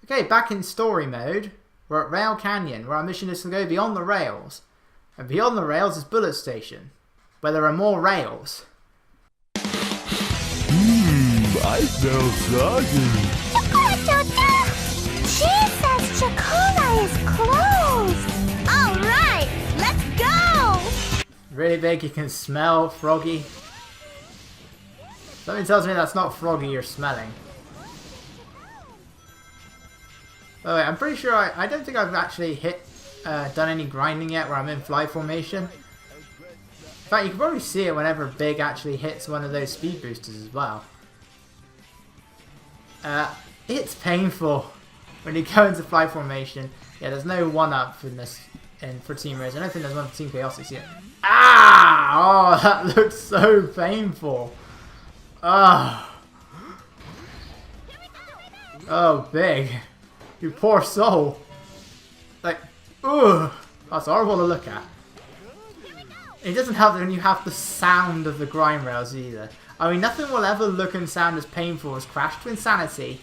Okay, back in story mode. We're at Rail Canyon, where our mission is to go beyond the rails. And beyond the rails is Bullet Station, where there are more rails. I smell soggy. She says Chakula is closed. All right, let's go. Really big, you can smell Froggy. Something tells me that's not Froggy you're smelling. Oh wait, I'm pretty sure I don't think I've actually done any grinding yet where I'm in fly formation. In fact, you can probably see it whenever Big actually hits one of those speed boosters as well. It's painful when you go into fly formation. Yeah, there's no 1-up in this for Team Rose. I don't think there's one for Team Chaotix yet. Ah! Oh, that looks so painful. Ah! Oh, Big. You poor soul. Like, ugh. That's horrible to look at. It doesn't help when you have the sound of the grind rails either. I mean, nothing will ever look and sound as painful as Crash to Insanity.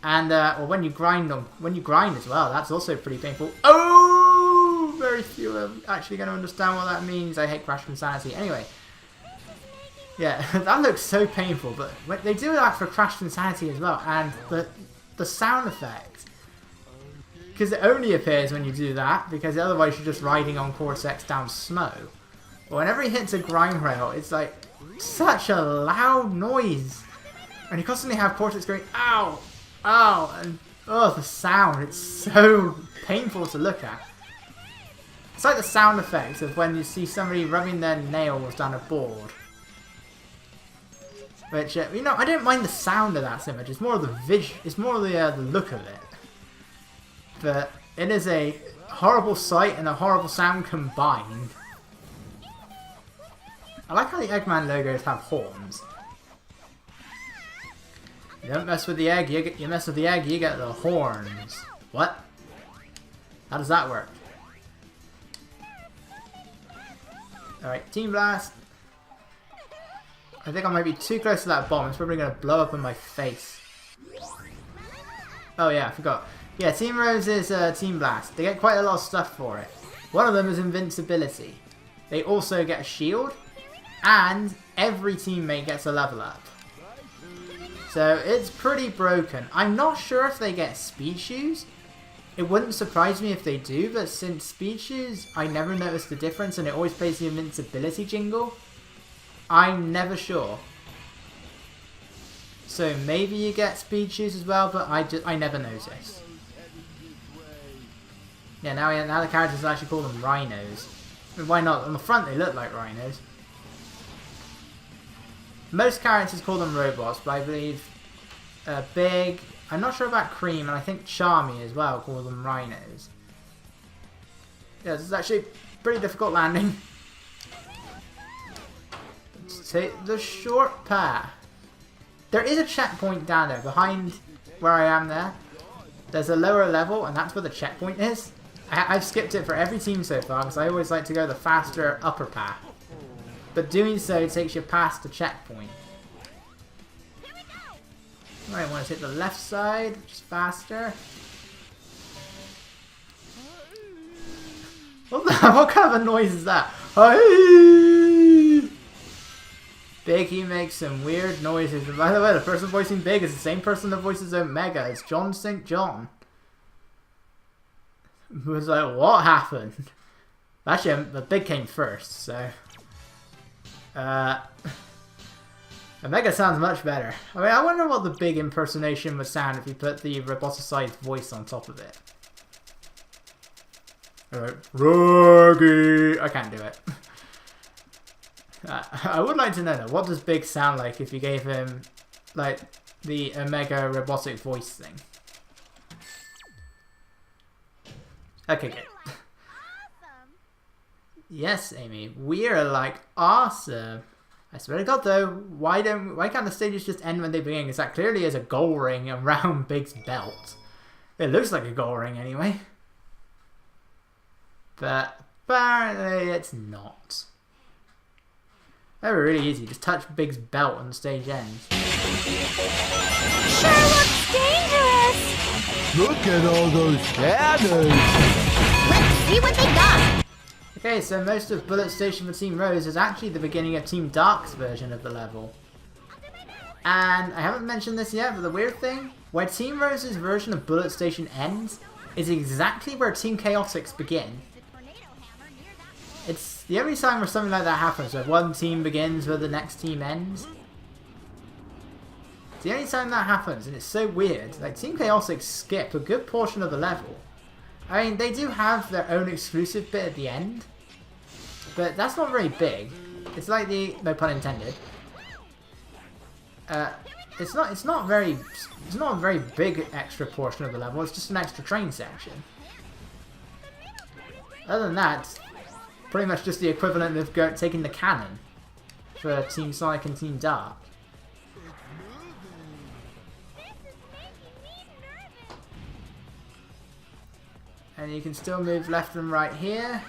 And, or when you grind them, when you grind as well, that's also pretty painful. Oh! Very few are actually going to understand what that means. I hate Crash to Insanity. Anyway. Yeah, that looks so painful, but they do that for Crash to Insanity as well. And the sound effect, because it only appears when you do that, because otherwise you're just riding on Cortex down snow. But whenever he hits a grind rail, it's like such a loud noise, and you constantly have Cortex going ow, ow, and oh, the sound, it's so painful to look at. It's like the sound effects of when you see somebody rubbing their nails down a board. Which, you know, I don't mind the sound of that so much. It's more of the it's more of the look of it. But it is a horrible sight and a horrible sound combined. I like how the Eggman logos have horns. You don't mess with the egg, you mess with the egg, you get the horns. What? How does that work? Alright, Team Blast. I think I might be too close to that bomb. It's probably going to blow up in my face. Oh yeah, I forgot. Yeah, Team Rose is Team Blast. They get quite a lot of stuff for it. One of them is invincibility. They also get a shield. And every teammate gets a level up. So it's pretty broken. I'm not sure if they get speed shoes. It wouldn't surprise me if they do, but since speed shoes, I never noticed the difference and it always plays the invincibility jingle. I'm never sure. So maybe you get speed shoes as well, but I never noticed. Yeah, now the characters actually call them rhinos. I mean, why not? On the front they look like rhinos. Most characters call them robots, but I believe Big, I'm not sure about Cream, and I think Charmy as well call them rhinos. Yeah, this is actually a pretty difficult landing. Take the short path. There is a checkpoint down there behind where I am there. There's a lower level and that's where the checkpoint is. I've skipped it for every team so far because I always like to go the faster upper path. But doing so takes you past the checkpoint. Alright, I want to hit the left side, which is faster. What kind of a noise is that? Hi! Big, he makes some weird noises. And by the way, the person voicing Big is the same person that voices Omega. It's John St. John. It was like, what happened? Actually, the Big came first, so... Omega sounds much better. I mean, I wonder what the Big impersonation would sound if you put the roboticized voice on top of it. Alright, Froggy! I can't do it. I would like to know though, what does Big sound like if you gave him, like, the Omega robotic voice thing? Okay, good. Yes, Amy, we're like awesome. I swear to God though, why can't the stages just end when they begin? Because that clearly is a gold ring around Big's belt. It looks like a gold ring anyway. But apparently it's not. They were really easy. Just touch Big's belt and the stage ends. Sure looks dangerous. Look at all those cannons. Let's see what they got. Okay, so most of Bullet Station for Team Rose is actually the beginning of Team Dark's version of the level. And I haven't mentioned this yet, but the weird thing, where Team Rose's version of Bullet Station ends is exactly where Team Chaotix begin. It's the only time where something like that happens, where one team begins where the next team ends. It's the only time that happens, and it's so weird. Like, Team Chaotix skip a good portion of the level. I mean, they do have their own exclusive bit at the end, but that's not very big. It's like the, no pun intended. It's not a very big extra portion of the level. It's just an extra train section. Other than that, it's pretty much just the equivalent of taking the cannon for Team Sonic and Team Dark. And you can still move left and right here.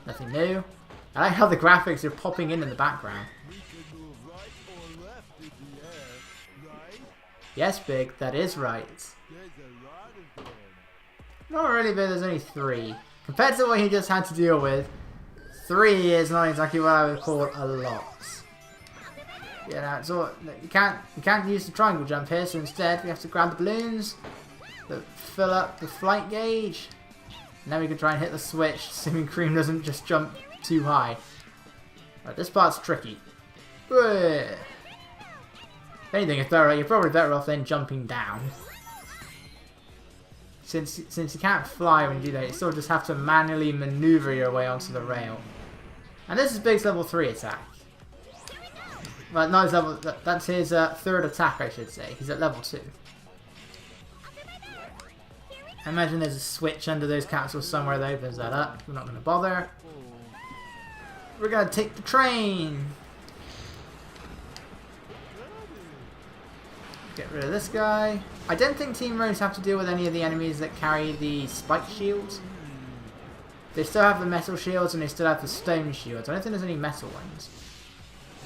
Nothing new. I like how the graphics are popping in the background. Yes, Big, that is right. Not really, but there's only 3. Compared to what he just had to deal with, 3 is not exactly what I would call a lot. Yeah, so you can't use the triangle jump here, so instead we have to grab the balloons that fill up the flight gauge. And then we can try and hit the switch, assuming Cream doesn't just jump too high. Right, this part's tricky. If anything, you're probably better off then jumping down. Since you can't fly when you do that, you sort of just have to manually maneuver your way onto the rail. And this is Big's level 3 attack. Well, no, his level, that's his 3rd attack, I should say. He's at level 2. I imagine there's a switch under those capsules somewhere that opens that up. We're not going to bother. We're going to take the train. Get rid of this guy. I don't think Team Rose have to deal with any of the enemies that carry the spike shields. They still have the metal shields and they still have the stone shields. I don't think there's any metal ones.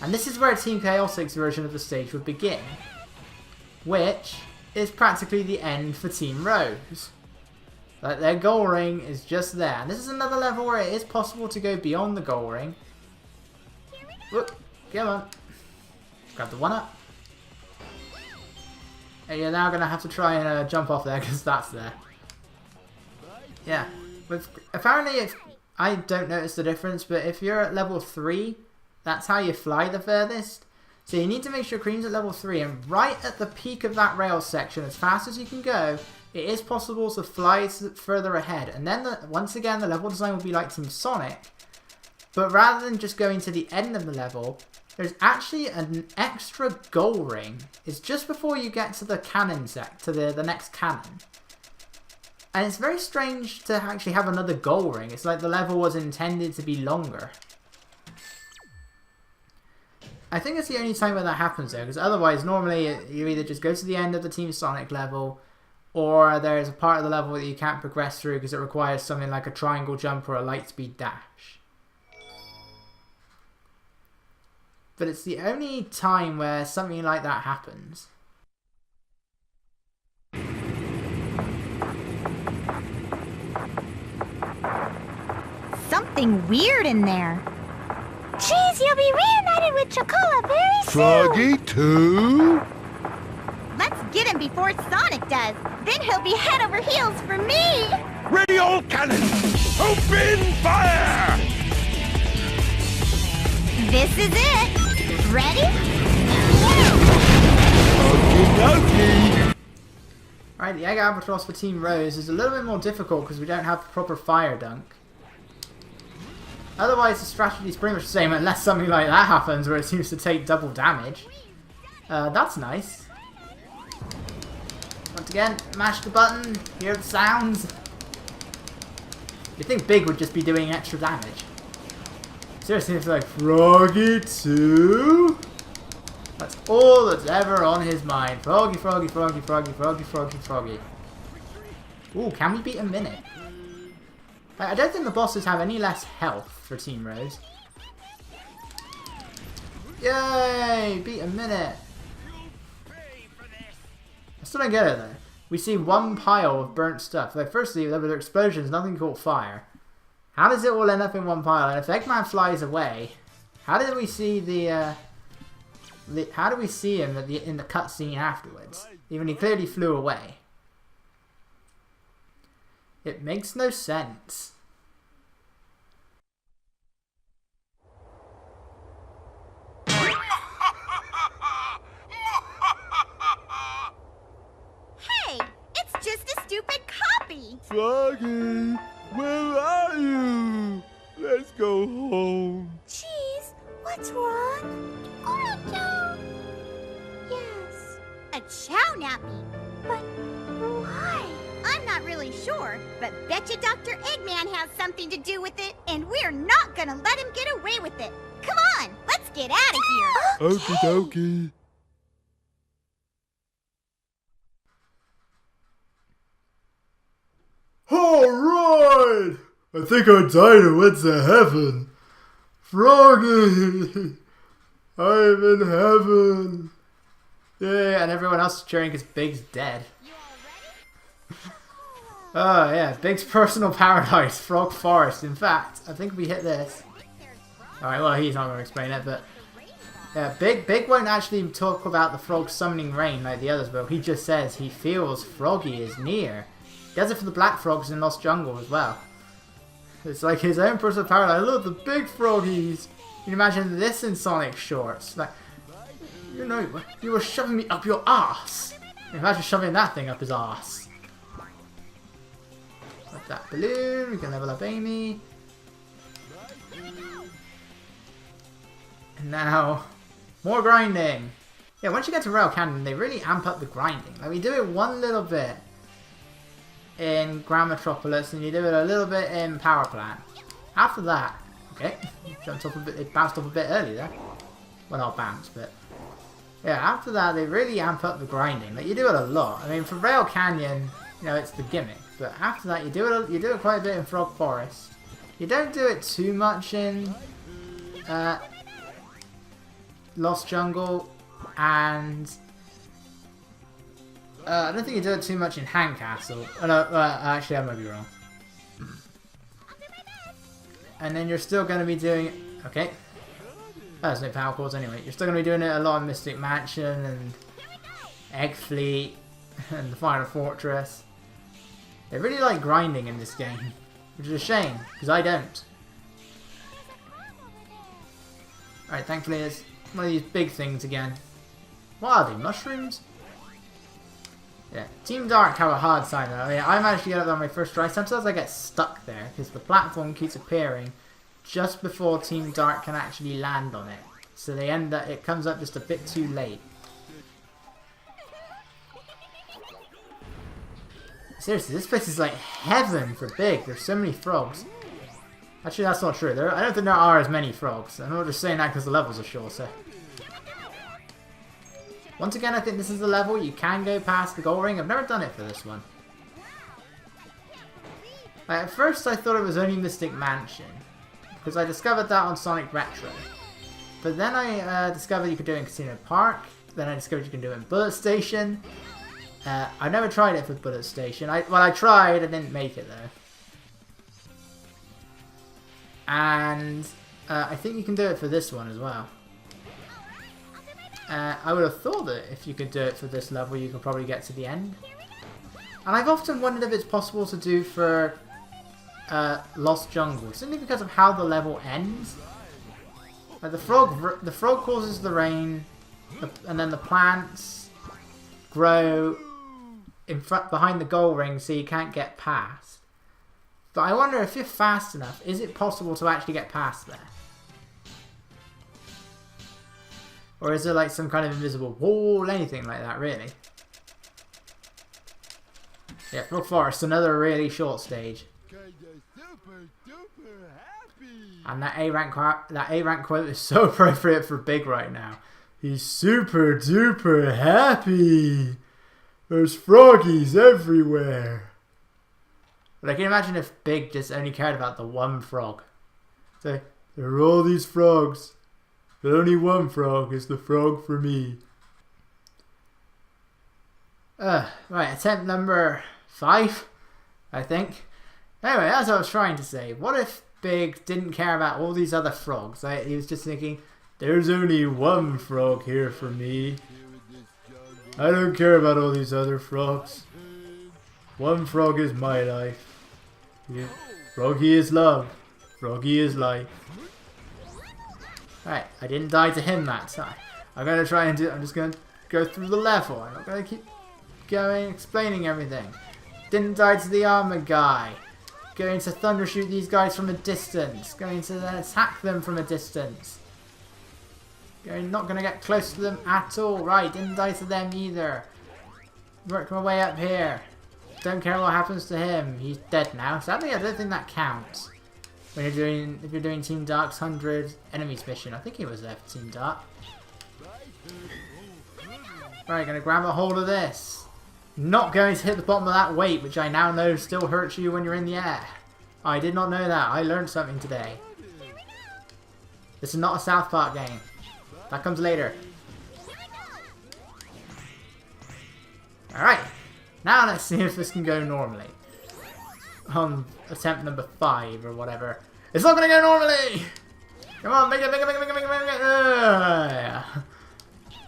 And this is where Team Chaotix's version of the stage would begin. Which is practically the end for Team Rose. Like, their goal ring is just there. And this is another level where it is possible to go beyond the goal ring. Whoop, come on. Grab the 1-up. And you're now going to have to try and jump off there because that's there. Yeah. Apparently, I don't notice the difference, but if you're at level 3, that's how you fly the furthest. So you need to make sure Cream's at level 3, and right at the peak of that rail section, as fast as you can go, it is possible to fly further ahead. And then, once again, the level design will be like Team Sonic, but rather than just going to the end of the level, there's actually an extra goal ring. It's just before you get to the cannon to the next cannon. And it's very strange to actually have another goal ring. It's like the level was intended to be longer. I think it's the only time when that happens though, because otherwise normally you either just go to the end of the Team Sonic level, or there's a part of the level that you can't progress through because it requires something like a triangle jump or a light speed dash. But it's the only time where something like that happens. Something weird in there. Jeez, you'll be reunited with Chocola very soon. Froggy too? Let's get him before Sonic does. Then he'll be head over heels for me. Ready all cannons! Open fire! This is it. Ready? Okie Alright, the Egg Albatross for Team Rose is a little bit more difficult because we don't have the proper fire dunk. Otherwise, the strategy is pretty much the same unless something like that happens where it seems to take double damage. That's nice. Once again, mash the button, hear the sounds. You'd think Big would just be doing extra damage. Seriously, it's like, Froggy 2? That's all that's ever on his mind. Froggy, Froggy, Froggy, Froggy, Froggy, Froggy, Froggy. Ooh, can we beat a minute? I don't think the bosses have any less health for Team Rose. Yay! Beat a minute! I still don't get it though. we see one pile of burnt stuff. Like, firstly, there were explosions, nothing caught fire. How does it all end up in one pile? And if Eggman flies away, how did we see how do we see him in the cutscene afterwards? Even he clearly flew away. It makes no sense. Hey, it's just a stupid copy. Froggy, where are you? Let's go home. Jeez, what's wrong? Chow. Yes. A chow nappy. But why? I'm not really sure, but betcha Dr. Eggman has something to do with it, and we're not gonna let him get away with it. Come on, let's get out of here. Okie dokie. Alright! I think I died and went to heaven. Froggy! I'm in heaven. Yeah, and everyone else is cheering because Big's dead. Oh yeah, Big's personal paradise, Frog Forest. In fact, I think we hit this. Alright, well he's not going to explain it, but yeah, Big won't actually talk about the frog summoning rain like the others will. He just says he feels Froggy is near. He does it for the black frogs in Lost Jungle as well. It's like his own personal paradise. Look, the big froggies. You can imagine this in Sonic shorts. Like, you know, you were shoving me up your ass. Imagine shoving that thing up his ass. Like that balloon. We can level up Amy. And now, more grinding. Yeah, once you get to Rail Canyon, they really amp up the grinding. Like, we do it one little bit in Grand Metropolis, and you do it a little bit in Power Plant. After that, okay, jumped off a bit, it bounced off a bit early there. Well, not bounced, but yeah, after that they really amp up the grinding. Like, you do it a lot. I mean, for Rail Canyon, you know, it's the gimmick, but after that you do it quite a bit in Frog Forest. You don't do it too much in Lost Jungle, and I don't think you do it too much in Hand Castle. Oh, no, actually, I might be wrong. And then you're still going to be doing... Okay. There's no power chords anyway. You're still going to be doing it a lot in Mystic Mansion and Egg Fleet and the Final Fortress. They really like grinding in this game, which is a shame, because I don't. Alright, thankfully it's one of these big things again. What are they, mushrooms? Yeah, Team Dark have a hard time though. I mean, I managed to get up on my first try. Sometimes I get stuck there because the platform keeps appearing just before Team Dark can actually land on it. So they end up, it comes up just a bit too late. Seriously, this place is like heaven for Big. There's so many frogs. Actually, that's not true. I don't think there are as many frogs. I'm not just saying that because the levels are shorter. Once again, I think this is the level you can go past the gold ring. I've never done it for this one. At first, I thought it was only Mystic Mansion, because I discovered that on Sonic Retro. But then I discovered you could do it in Casino Park. Then I discovered you can do it in Bullet Station. I never tried it for Bullet Station. Well, I tried. I didn't make it though. And I think you can do it for this one as well. I would have thought that if you could do it for this level, you could probably get to the end. And I've often wondered if it's possible to do for Lost Jungle, simply because of how the level ends. Like the frog causes the rain, and then the plants grow in front behind the gold ring, so you can't get past. But I wonder if you're fast enough, is it possible to actually get past there? Or is there like some kind of invisible wall, anything like that, really? Yeah, Frog Forest, another really short stage. And that A rank quote is so appropriate for Big right now. He's super duper happy. There's froggies everywhere. But I can imagine if Big just only cared about the one frog. So there are all these frogs, but only one frog is the frog for me. Right, attempt number 5, I think. Anyway, as I was trying to say, what if Big didn't care about all these other frogs? He was just thinking, there's only one frog here for me. I don't care about all these other frogs. One frog is my life. Froggy is love. Froggy is life. Right, I didn't die to him that time. I'm gonna try and I'm just gonna go through the level. I'm not gonna keep going, explaining everything. Didn't die to the armor guy. Going to thunder shoot these guys from a distance. Going to then attack them from a distance. Not gonna get close to them at all. Right, didn't die to them either. Work my way up here. Don't care what happens to him. He's dead now. Sadly, I don't think that counts. When if you're doing Team Dark's 100 enemies mission. I think he was there for Team Dark. Right, gonna grab a hold of this. Not going to hit the bottom of that weight, which I now know still hurts you when you're in the air. I did not know that. I learned something today. This is not a South Park game. That comes later. Alright. Now let's see if this can go normally. On attempt number 5 or whatever. It's not gonna go normally! Come on, make it.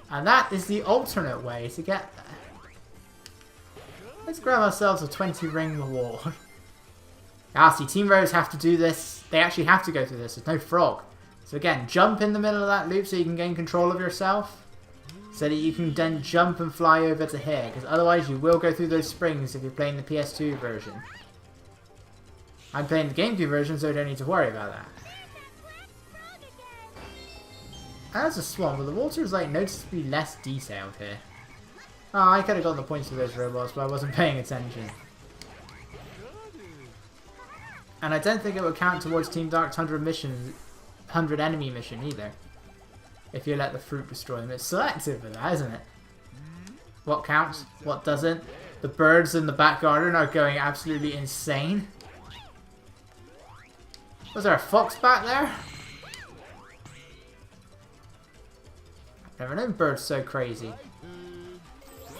And that is the alternate way to get there. Let's grab ourselves a 20 ring reward. See, Team Rose have to do this. They actually have to go through this. There's no frog. So again, jump in the middle of that loop so you can gain control of yourself. So that you can then jump and fly over to here. Because otherwise you will go through those springs if you're playing the PS2 version. I'm playing the GameCube version, so I don't need to worry about that. As a swan, but the water is like noticeably less detailed here. Oh, I could have gotten the points for those robots, but I wasn't paying attention. And I don't think it would count towards Team Dark's 100 enemy mission either. If you let the fruit destroy them. It's selective for that, isn't it? What counts? What doesn't? The birds in the back garden are going absolutely insane. Was there a fox back there? I've never known birds so crazy.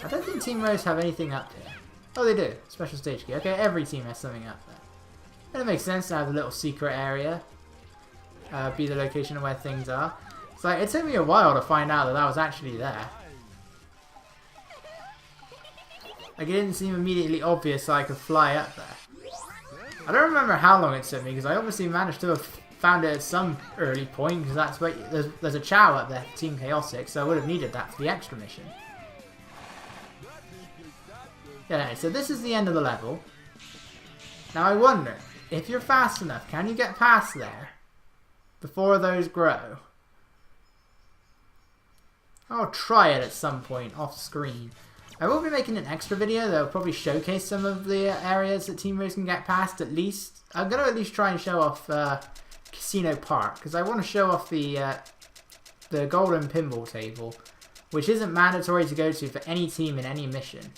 I don't think Team Rose have anything up here. Oh, they do. Special stage key. Okay, every team has something up there. And it makes sense to have a little secret area. Be the location of where things are. It's like, it took me a while to find out that that was actually there. Like, it didn't seem immediately obvious so I could fly up there. I don't remember how long it took me, because I obviously managed to have found it at some early point, because that's where there's a chow up there for Team Chaotic, so I would have needed that for the extra mission. Yeah, so this is the end of the level. Now I wonder, if you're fast enough, can you get past there before those grow? I'll try it at some point off screen. I will be making an extra video that will probably showcase some of the areas that Team Rose can get past at least. I'm going to at least try and show off Casino Park, because I want to show off the golden pinball table, which isn't mandatory to go to for any team in any mission.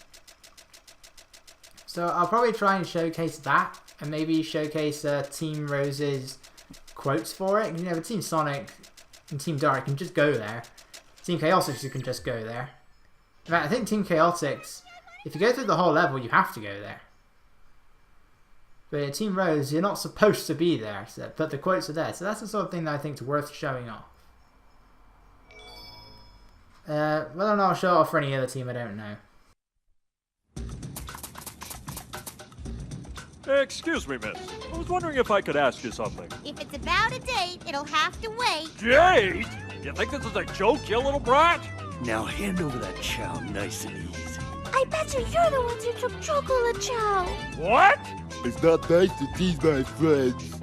So I'll probably try and showcase that, and maybe showcase Team Rose's quotes for it. You know, Team Sonic and Team Dark can just go there. Team Chaotix, you can just go there. In fact, I think Team Chaotix, if you go through the whole level, you have to go there. But in Team Rose, you're not supposed to be there, so, but the quotes are there. So that's the sort of thing that I think is worth showing off. Whether or not I'll show it off for any other team, I don't know. Excuse me, miss. I was wondering if I could ask you something. If it's about a date, it'll have to wait. Date? You think this is a joke, you little brat? Now hand over that chow nice and easy. I bet you're the ones who took chocolate chow. What? It's not nice to tease my friends.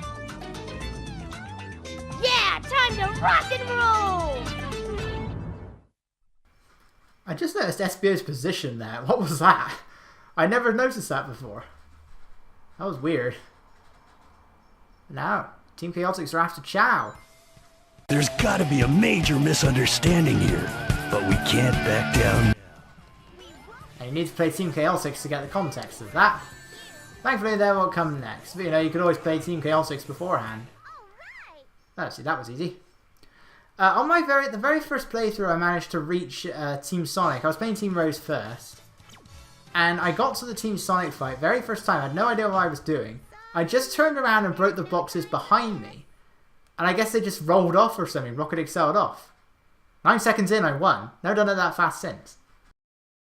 Yeah, time to rock and roll! I just noticed SBO's position there. What was that? I never noticed that before. That was weird. Now, Team Chaotix are after Chow. There's gotta be a major misunderstanding here, but we can't back down. And you need to play Team Chaotix to get the context of that. Thankfully, that will come next. But you know, you could always play Team Chaotix beforehand. Oh, see, that was easy. On the very first playthrough, I managed to reach Team Sonic. I was playing Team Rose first. And I got to the Team Sonic fight, very first time, I had no idea what I was doing. I just turned around and broke the boxes behind me. And I guess they just rolled off or something, Rocket excelled off. 9 seconds in, I won. Never done it that fast since.